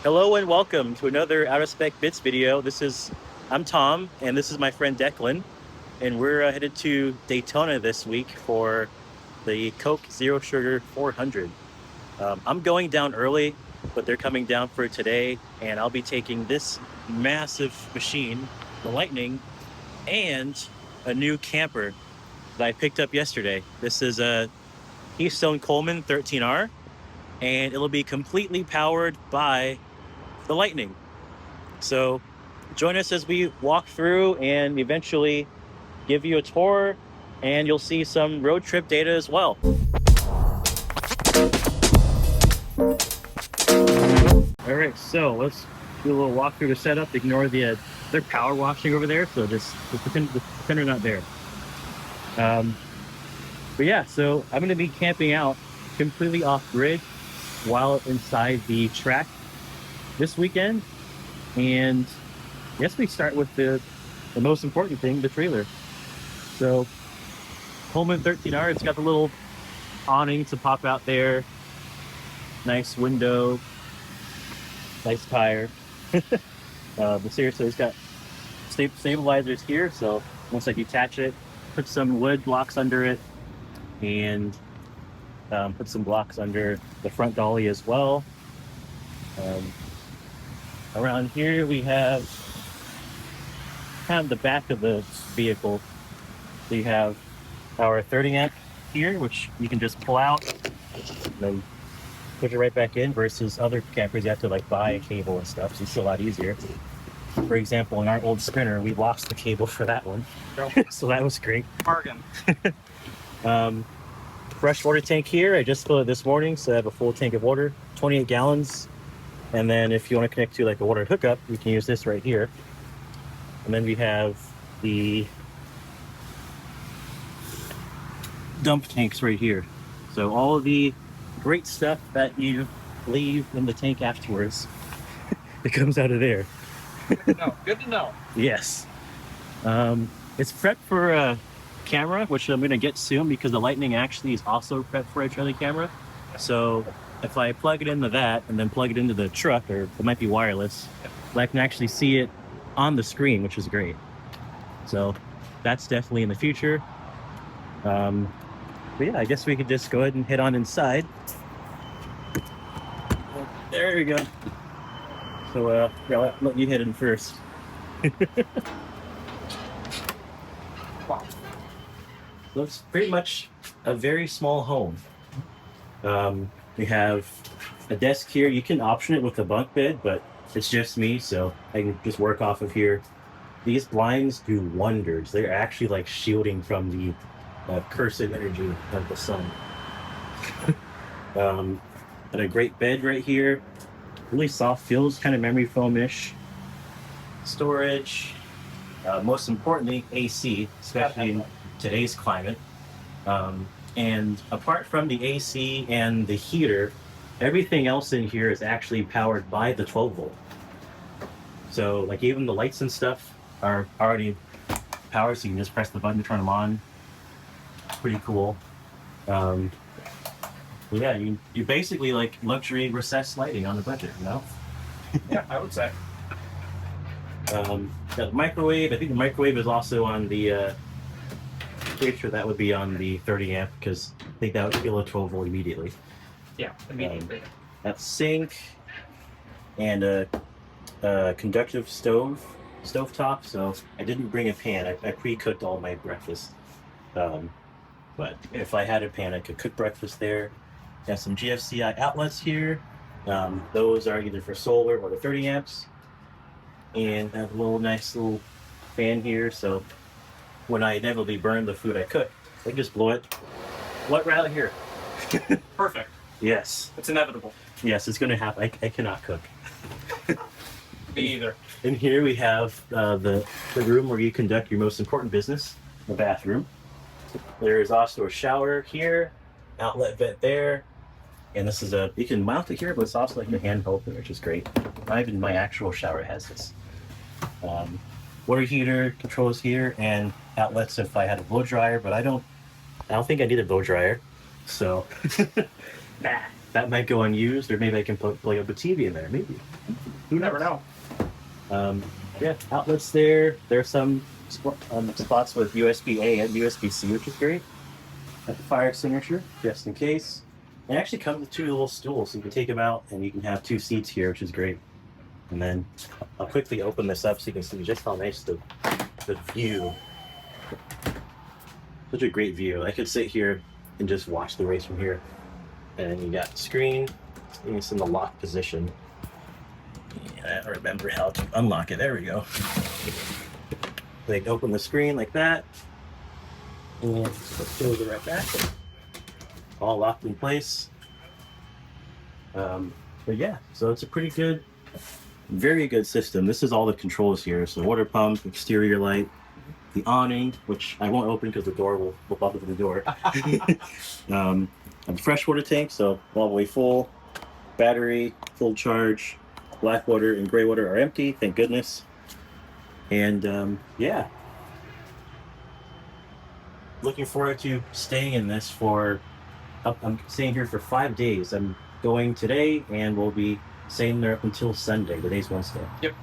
Hello and welcome to another Out of Spec Bits video. I'm Tom, and this is my friend Declan, and we're headed to Daytona this week for the Coke Zero Sugar 400. I'm going down early, but they're coming down for today, and I'll be taking this massive machine, the Lightning, and a new camper that I picked up yesterday. This is a Keystone Coleman 13R, and it'll be completely powered by the Lightning. So join us as we walk through and eventually give you a tour, and you'll see some road trip data as well. All right, so let's do a little walk through the setup. Ignore they're power washing over there, so just pretend they're not there. But yeah, so I'm gonna be camping out completely off grid while inside the track this weekend. And I guess we start with the most important thing, the trailer. So Coleman 13R, it's got the little awning to pop out there, nice window, nice tire. But seriously, it's got stabilizers here, so once I detach it, put some wood blocks under it, and put some blocks under the front dolly as well. Around here we have kind of the back of the vehicle. So you have our 30 amp here, which you can just pull out and then put it right back in, versus other campers you have to like buy a cable and stuff, so it's a lot easier. For example, in our old Sprinter, we lost the cable for that one. So that was great. Bargain. Fresh water tank here. I just filled it this morning, so I have a full tank of water, 28 gallons. And then if you want to connect to like a water hookup, you can use this right here. And then we have the dump tanks right here. So all of the great stuff that you leave in the tank afterwards, it comes out of there. Good to know. Good to know. Yes. It's prepped for a camera, which I'm going to get soon, because the Lightning actually is also prepped for a trailer camera. So if I plug it into that and then plug it into the truck, or it might be wireless, I can actually see it on the screen, which is great. So that's definitely in the future. But yeah, I guess we could just go ahead and head on inside. There we go. So yeah, I'll let you head in first. Wow. So it's pretty much a very small home. We have a desk here. You can option it with a bunk bed, but it's just me, so I can just work off of here. These blinds do wonders. They're actually like shielding from the cursed energy of the sun. And a great bed right here. Really soft, feels kind of memory foam-ish. Storage. Most importantly, AC, especially in today's climate. And apart from the AC and the heater, everything else in here is actually powered by the 12 volt. So like even the lights and stuff are already powered, so you can just press the button to turn them on. Pretty cool. Yeah, you basically like luxury recessed lighting on the budget, you know? Yeah, I would say. Got the microwave. I think the microwave is also on the pretty sure that would be on the 30 amp, because I think that would feel a 12 volt immediately. Yeah, immediately. That sink and a conductive stovetop. So I didn't bring a pan. I pre-cooked all my breakfast. But if I had a pan, I could cook breakfast there. Got some GFCI outlets here. Those are either for solar or the 30 amps. And have a little nice little fan here, so when I inevitably burn the food I cook, I can just blow it right out here. Perfect. Yes. It's inevitable. Yes, it's going to happen. I cannot cook. Me either. And here we have the room where you conduct your most important business, the bathroom. There's also a shower here, outlet vent there, and this is you can mount it here, but it's also like a handheld thing, which is great. Not even my actual shower has this. Water heater controls here, and outlets if I had a blow dryer, but I don't think I need a blow dryer, so nah. that might go unused, or maybe I can plug up a TV in there. Maybe. You never know. Yeah, outlets there. There are some spots with USB-A and USB-C, which is great. Got the fire extinguisher, just in case. It actually comes with two little stools, so you can take them out and you can have two seats here, which is great. And then I'll quickly open this up so you can see just how nice the view. Such a great view. I could sit here and just watch the race from here. And you got the screen, and it's in the lock position. I don't remember how to unlock it. There we go. They open the screen like that, and close it right back. All locked in place. But yeah, so it's a pretty good, very good system. This is all the controls here. So water pump, exterior light, the awning, which I won't open because the door will bump into the door. And the freshwater tank, so all the way full. Battery, full charge. Black water and gray water are empty, thank goodness. And yeah, looking forward to staying in this for, I'm staying here for 5 days. I'm going today and we'll be staying there up until Sunday. Today's Wednesday. Yep.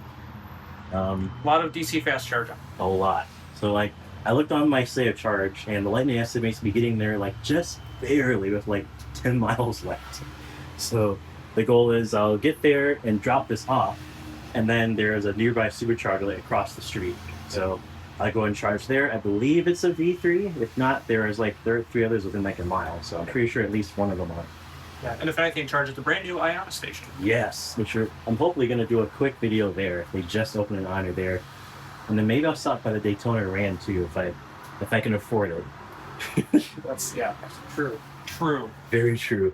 A lot of DC fast charging. A lot. So like, I looked on my state of charge and the Lightning estimates me getting there like just barely with like 10 miles left. So the goal is I'll get there and drop this off, and then there's a nearby supercharger like across the street. So I go and charge there. I believe it's a V3. If not, there is like three others within like a mile. So I'm pretty sure at least one of them are. Yeah, and if anything, charges the brand new Iona station. Yes, I'm hopefully going to do a quick video there. If they just open an Honor there, and then maybe I'll stop by the Daytona Ram too if I can afford it. That's true. True. Very true.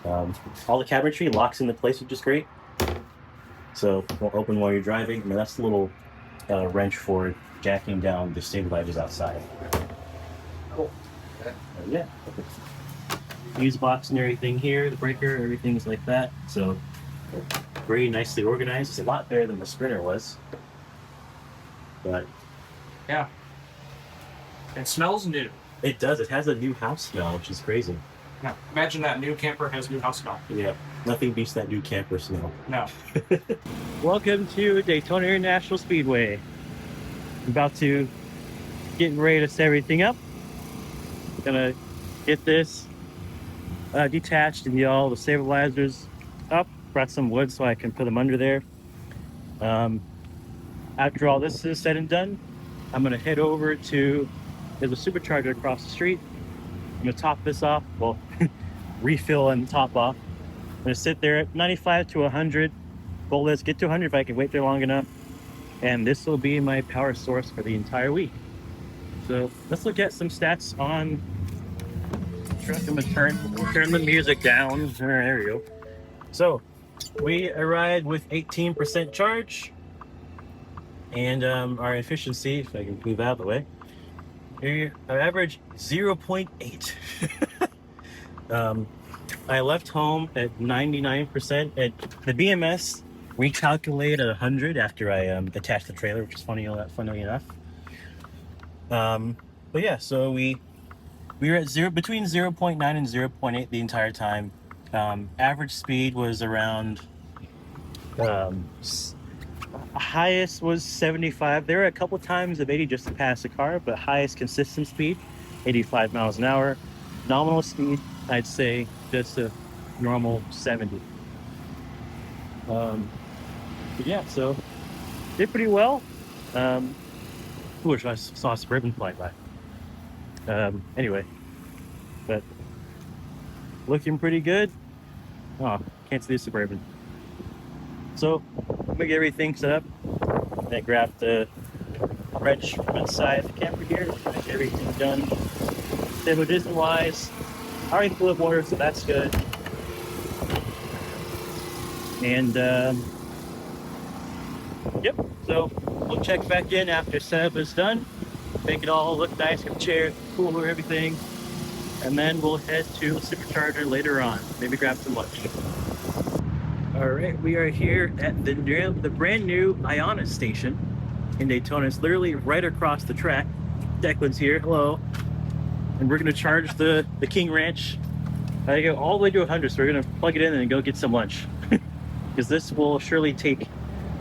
All the cabinetry locks into place, which is great. So won't open while you're driving. I mean, that's the little wrench for jacking down the stabilizers outside. Cool. Yeah. Fuse box and everything here, the breaker, everything's like that. So very nicely organized. It's a lot better than the Sprinter was. But yeah, it smells new. It does. It has a new house smell, which is crazy. Yeah. Imagine that new camper has new house smell. Yeah. Nothing beats that new camper smell. No. Welcome to Daytona International Speedway. I'm about to getting ready to set everything up. Gonna get this detached and get all the stabilizers up. Brought some wood so I can put them under there. After all this is said and done, I'm gonna head over to, there's a supercharger across the street. I'm gonna top this off, well, refill and top off. I'm gonna sit there at 95 to 100. Goal is get to 100 if I can wait there long enough. And this will be my power source for the entire week. So let's look at some stats on the truck. I'm gonna turn the music down. There we go. So we arrived with 18% charge. And our efficiency, if I can move out of the way, our average 0.8. I left home at 99%. The BMS recalculated at 100 after I attached the trailer, which is funny enough. But yeah, so we were at between 0.9 and 0.8 the entire time. Average speed was around highest was 75. There were a couple times of 80 just to pass the car, but highest consistent speed 85 miles an hour. Nominal speed, I'd say just a normal 70. But yeah, so did pretty well. Wish I saw a Suburban fly by. Anyway, but looking pretty good. Oh, can't see the Suburban. So I'm gonna get everything set up. I grabbed the wrench from inside the camper here. Get everything done. Stabilization wise, I already filled up water, so that's good. And yep. So we'll check back in after setup is done. Make it all look nice, have chair, cooler, everything, and then we'll head to the supercharger later on. Maybe grab some lunch. All right, we are here at the brand new Iona station in Daytona. It's literally right across the track. Declan's here, hello. And we're gonna charge the King Ranch I go all the way to 100, so we're gonna plug it in and go get some lunch. Because this will surely take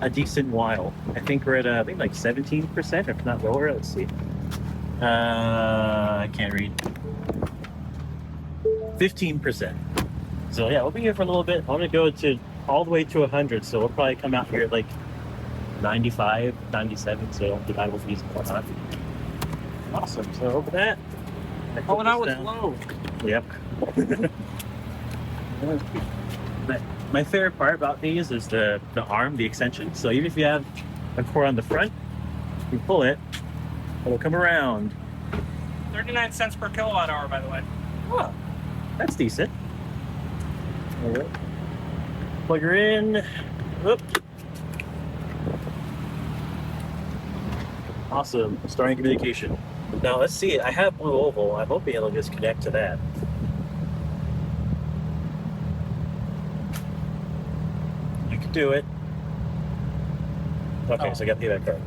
a decent while. I think we're at I think like 17%, if not lower. Let's see. I can't read. 15%. So yeah, we'll be here for a little bit. I'm gonna go to all the way to 100, so we'll probably come out here at like 95, 97, so the Bible fees and whatnot. Awesome. So over that. Oh, now it's low. Yep. My favorite part about these is the arm, the extension. So even if you have a cord on the front, you pull it, it'll come around. 39 cents per kilowatt hour, by the way. Oh, that's decent. All right. Plug her in. Whoop. Awesome. Starting communication. Now let's see. I have Blue Oval. I'm hoping it'll just connect to that. You can do it. Okay, so I got payback card.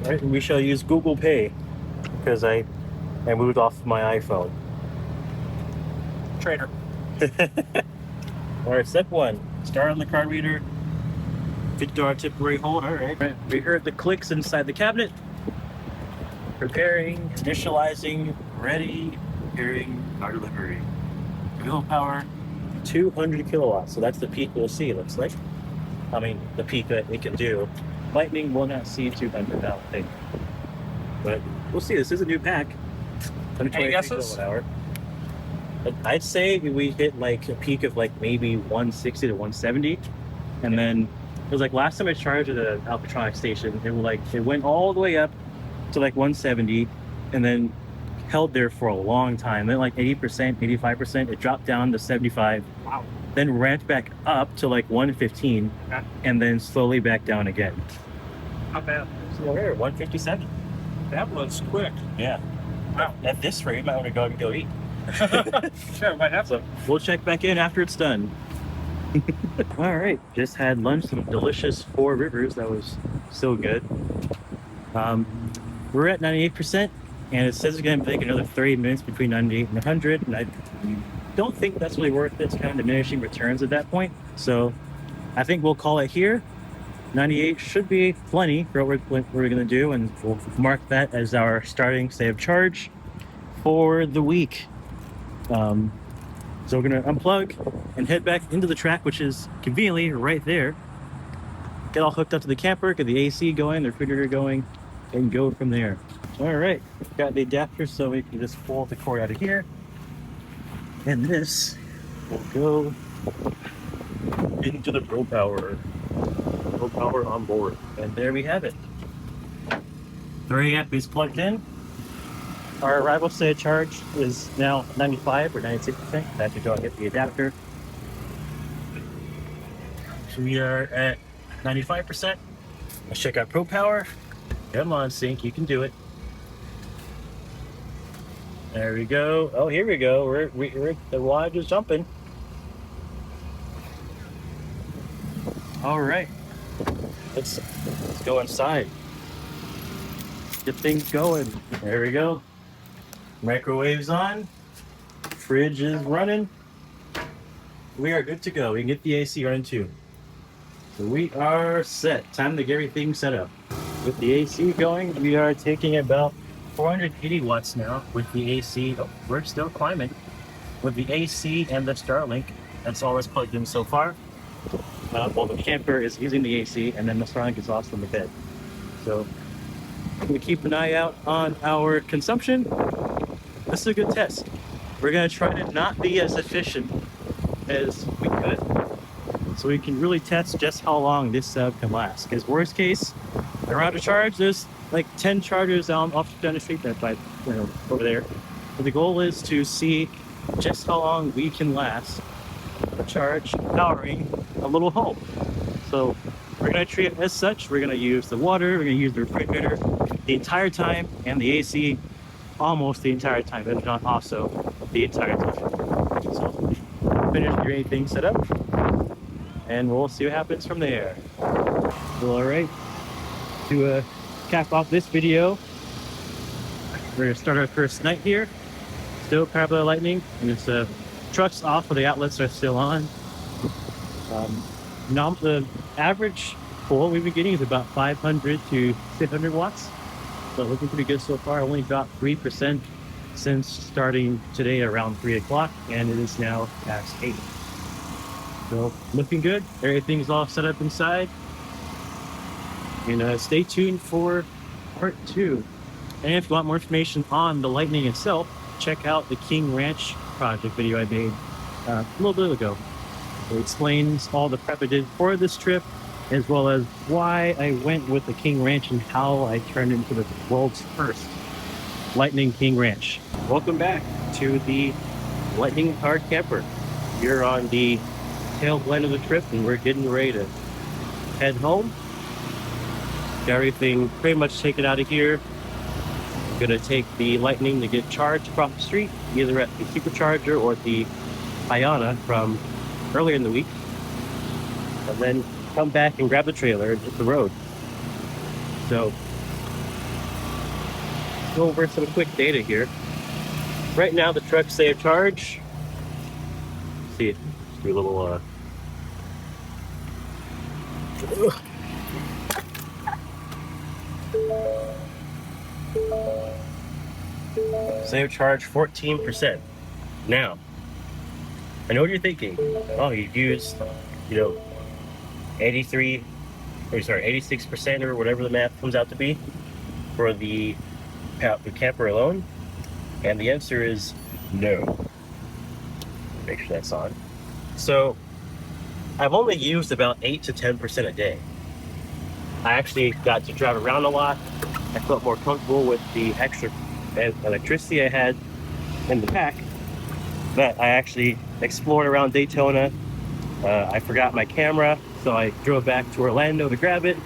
All right, we shall use Google Pay because I moved off my iPhone. Trader. All right, step one. Start on the card reader. $50 temporary hold. All right. We heard the clicks inside the cabinet. Preparing, initializing, ready, preparing, car delivery. Wheel power, 200 kilowatts. So that's the peak we'll see, it looks like. I mean, the peak that it can do. Lightning will not see 200, I don't think. But we'll see. This is a new pack. Any guesses? Kilowatt hour. I'd say we hit like a peak of like maybe 160 to 170. And then it was like last time I charged at the Alcatronic station, it went all the way up to like 170 and then held there for a long time. Then like 80%, 85%, it dropped down to 75. Wow. Then ramped back up to like 115 and then slowly back down again. Not bad. So here, 157. That was quick. Yeah. Wow. At this rate, you might want to go and go eat. Sure, might have So we'll check back in after it's done. All right, just had lunch, some delicious Four Rivers. That was so good. We're at 98%, and it says it's going to take another 30 minutes between 98 and 100, and I don't think that's really worth it. It's kind of diminishing returns at that point. So I think we'll call it here. 98 should be plenty for what we're going to do, and we'll mark that as our starting state of charge for the week. So we're going to unplug and head back into the track, which is conveniently right there. Get all hooked up to the camper, get the AC going, the refrigerator going, and go from there. All right, got the adapter, so we can just pull the cord out of here. And this will go into the Pro Power. Pro Power on board. And there we have it. The array app is plugged in. Our arrival state of charge is now 95 or 96%. I have to go and get the adapter. So we are at 95%. Let's check out Pro Power. Come on, Sync, you can do it. There we go. Oh, here we go. We're the wattage is jumping. All right. Let's go inside. Get things going. There we go. Microwave's on. Fridge is running. We are good to go. We can get the AC running too. So we are set. Time to get everything set up. With the AC going, we are taking about 480 watts now with the AC. Oh, we're still climbing. With the AC and the Starlink, that's all that's plugged in so far. Well, the camper is using the AC, and then the Starlink is also in the bed. So we keep an eye out on our consumption. This is a good test. We're going to try to not be as efficient as we could, so we can really test just how long this setup can last. Because worst case, they're out of charge. There's like 10 chargers down the street that over there. But the goal is to see just how long we can last a charge powering a little home. So we're going to treat it as such. We're going to use the water, we're going to use the refrigerator the entire time, and the AC almost the entire time, if not also the entire time. So finish your anything set up, and we'll see what happens from there. Well, all right, to cap off this video, we're going to start our first night here. Still powered by lightning, and it's truck's off, but the outlets are still on. Now the average pull we've been getting is about 500 to 600 watts. So looking pretty good so far. Only dropped 3% since starting today around 3 o'clock, and it is now past 8. So looking good. Everything's all set up inside. And stay tuned for part 2. And if you want more information on the Lightning itself, check out the King Ranch project video I made a little bit ago. It explains all the prep I did for this trip, as well as why I went with the King Ranch and how I turned into the world's first Lightning King Ranch. Welcome back to the Lightning Car Camper. You're on the tail end of the trip, and we're getting ready to head home. Got everything pretty much taken out of here. I'm gonna take the Lightning to get charged across the street, either at the Supercharger or the Ayana from earlier in the week, and then come back and grab the trailer and hit the road. So, go over some quick data here. Right now, the truck's state of charge. Let's see, let's do a little state of charge 14%. Now, I know what you're thinking. Oh, you've used, 86% or whatever the math comes out to be for the camper alone. And the answer is no. Make sure that's on. So I've only used about 8 to 10% a day. I actually got to drive around a lot. I felt more comfortable with the extra electricity I had in the pack. But I actually explored around Daytona. I forgot my camera, so I drove back to Orlando to grab it.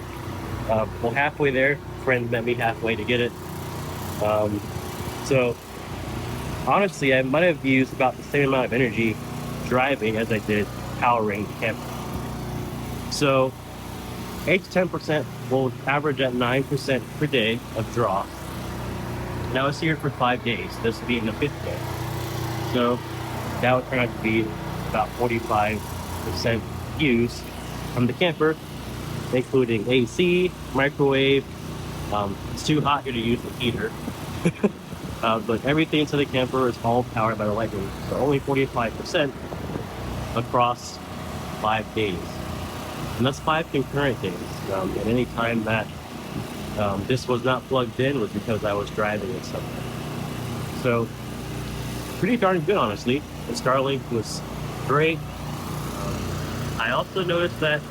Well, halfway there, a friend met me halfway to get it. So honestly, I might have used about the same amount of energy driving as I did powering the camper. So 8 to 10% will average at 9% per day of draw. Now it's here for 5 days, this being the 5th day. So that would turn out to be about 45% used from the camper, including AC, microwave. It's too hot here to use the heater. But everything inside the camper is all powered by the Lightning. So only 45% across 5 days. And that's 5 concurrent days. At any time that this was not plugged in was because I was driving and stuff. So pretty darn good, honestly. The Starlink was great. I also noticed that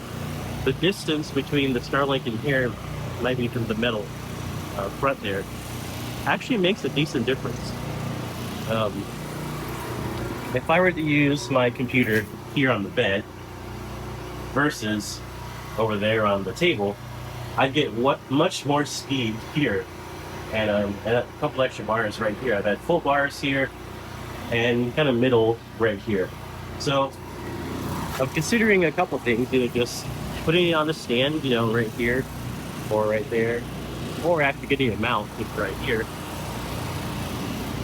the distance between the Starlink and here, maybe from the metal front there, actually makes a decent difference. If I were to use my computer here on the bed versus over there on the table, I'd get much more speed here, and a couple extra bars right here. I've had full bars here and kind of middle right here. So I'm considering a couple things, either just putting it on the stand, right here or right there, or after getting a mount just right here.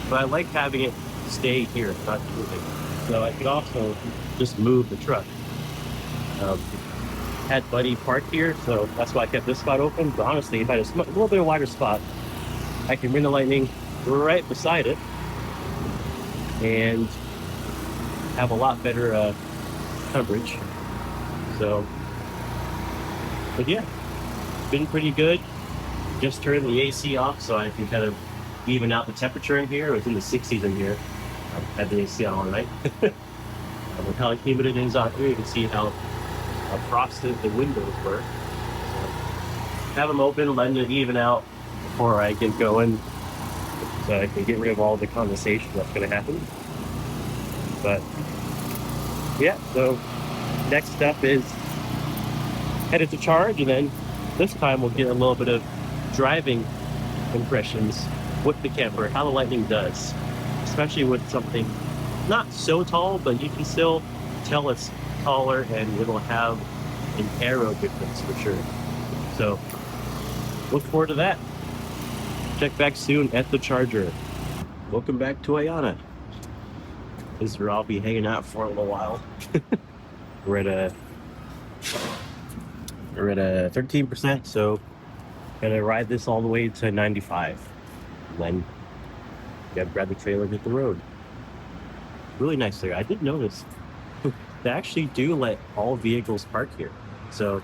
But I like having it stay here, not moving. So I could also just move the truck. Had Buddy parked here, so that's why I kept this spot open. But honestly, if I had a little bit of wider spot, I can bring the Lightning right beside it and have a lot better coverage. So, but yeah, been pretty good. Just turned the AC off so I can kind of even out the temperature in here. It was in the 60s in here. I had the AC on all night. With how humid it is out here, you can see how frosted the windows were. So, have them open, letting it even out before I get going, so I can get rid of all the condensation that's going to happen. But yeah, so next step is headed to charge, and then this time we'll get a little bit of driving impressions with the camper, how the Lightning does, especially with something not so tall, but you can still tell it's taller, and it'll have an aero difference for sure. So look forward to that. Check back soon at the charger. Welcome back to Ayana. This is where I'll be hanging out for a little while. we're at a 13%, so gonna ride this all the way to 95. Then grab the trailer and hit the road. Really nice there. I did notice they actually do let all vehicles park here. So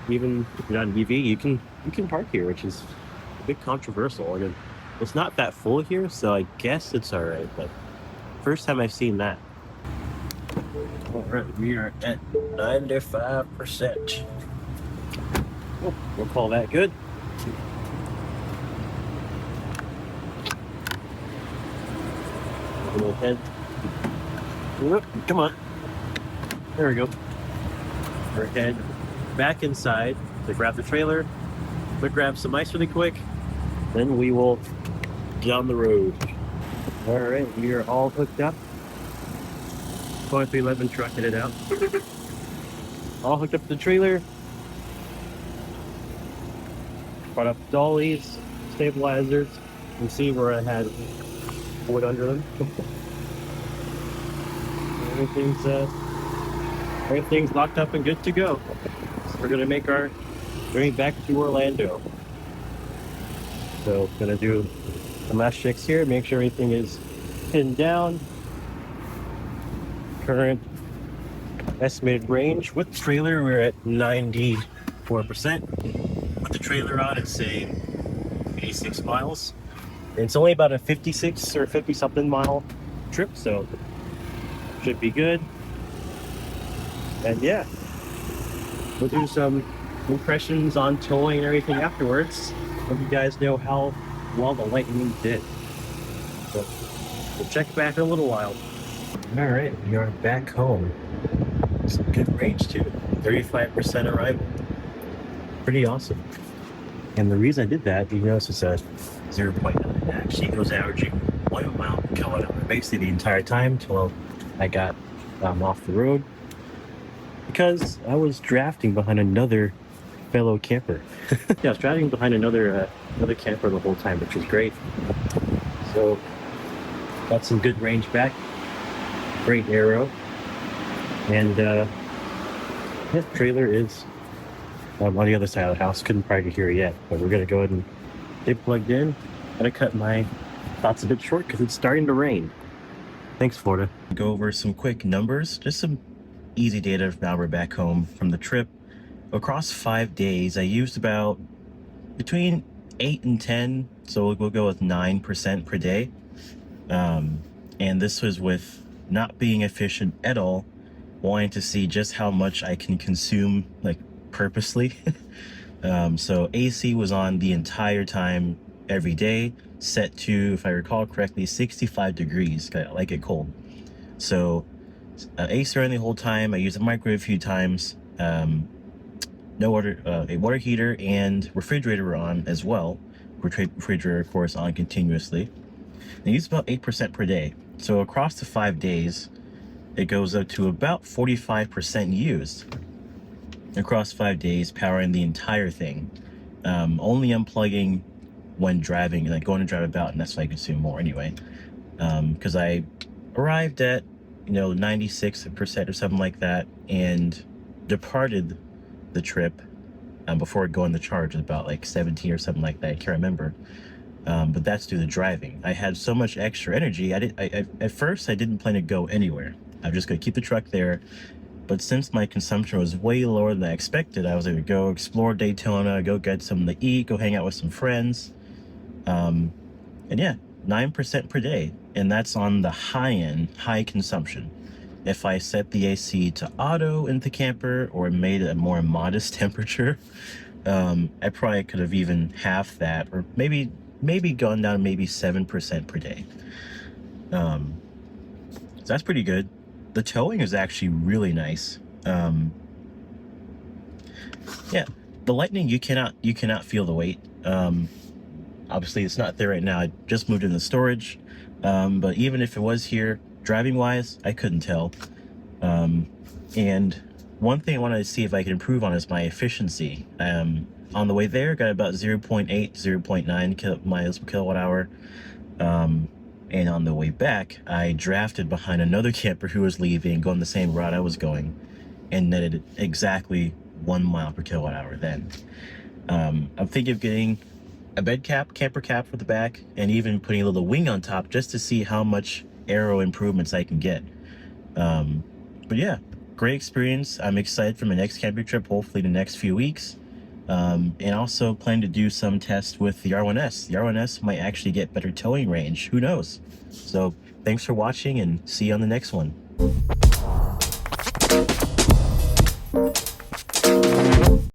even if you're not an EV, you can park here, which is a bit controversial. I mean, it's not that full here, so I guess it's all right. But first time I've seen that. All right, we are at 95%. Oh, we'll call that good. A little head. Whoop, come on. There we go. We're head back inside to grab the trailer. We'll grab some ice really quick. Then we will get on the road. All right, we are all hooked up. 2311 truck headed out. All hooked up to the trailer. Brought up dollies, stabilizers. You can see where I had wood under them. Everything's locked up and good to go. So we're gonna make our journey back to Orlando. So gonna do some last checks here, make sure everything is pinned down. Current estimated range with the trailer, we're at 94%. With the trailer on, it's saying 86 miles. And it's only about a 56 or 50 something mile trip, so should be good. And yeah, we'll do some impressions on towing and everything afterwards. Let you guys know how well the Lightning did. So we'll check back in a little while. All right, we are back home. Some good range too. 35% arrival. Pretty awesome. And the reason I did that, you notice it's a 0.9. Actually, it was averaging 1 mile per kilowatt hour basically the entire time till I got off the road, because I was drafting behind another fellow camper. Yeah, I was driving behind another camper the whole time, which was great. So got some good range back. Great aero. And this trailer is on the other side of the house. Couldn't probably hear it yet, but we're gonna go ahead and get plugged in. Gotta cut my thoughts a bit short because it's starting to rain. Thanks, Florida. Go over some quick numbers, just some easy data now we're back home from the trip. Across 5 days, I used about between 8 and 10, so we'll go with 9% per day. And this was with not being efficient at all, wanting to see just how much I can consume, like, purposely. So AC was on the entire time, every day, set to, if I recall correctly, 65 degrees. I like it cold. So AC ran the whole time. I used the microwave a few times. A water heater and refrigerator were on as well. Refrigerator, of course, on continuously. I used about 8% per day. So across the 5 days, it goes up to about 45% used across 5 days, powering the entire thing. Only unplugging when driving, like going to drive about, and that's why I consume more anyway. Because I arrived at 96% or something like that, and departed the trip before going to charge at about like 17 or something like that. I can't remember. But that's due to driving. I had so much extra energy. At first I didn't plan to go anywhere. I'm just gonna keep the truck there. But since my consumption was way lower than I expected, I was able to go explore Daytona, go get something to eat, go hang out with some friends. And yeah, 9% per day. And that's on the high end, high consumption. If I set the AC to auto in the camper or made it a more modest temperature, I probably could have even half that, or maybe gone down to maybe 7% per day. So that's pretty good. The towing is actually really nice. Yeah, the Lightning, you cannot feel the weight. Obviously it's not there right now. I just moved in the storage. But even if it was here, driving wise, I couldn't tell. And one thing I wanted to see if I could improve on is my efficiency. On the way there, got about 0.8, 0.9 miles per kilowatt hour. And on the way back, I drafted behind another camper who was leaving, going the same route I was going, and netted exactly 1 mile per kilowatt hour then. I'm thinking of getting a bed cap, camper cap for the back, and even putting a little wing on top just to see how much aero improvements I can get. But yeah, great experience. I'm excited for my next camping trip, hopefully the next few weeks. And also plan to do some tests with the R1S. The R1S might actually get better towing range. Who knows? So thanks for watching and see you on the next one.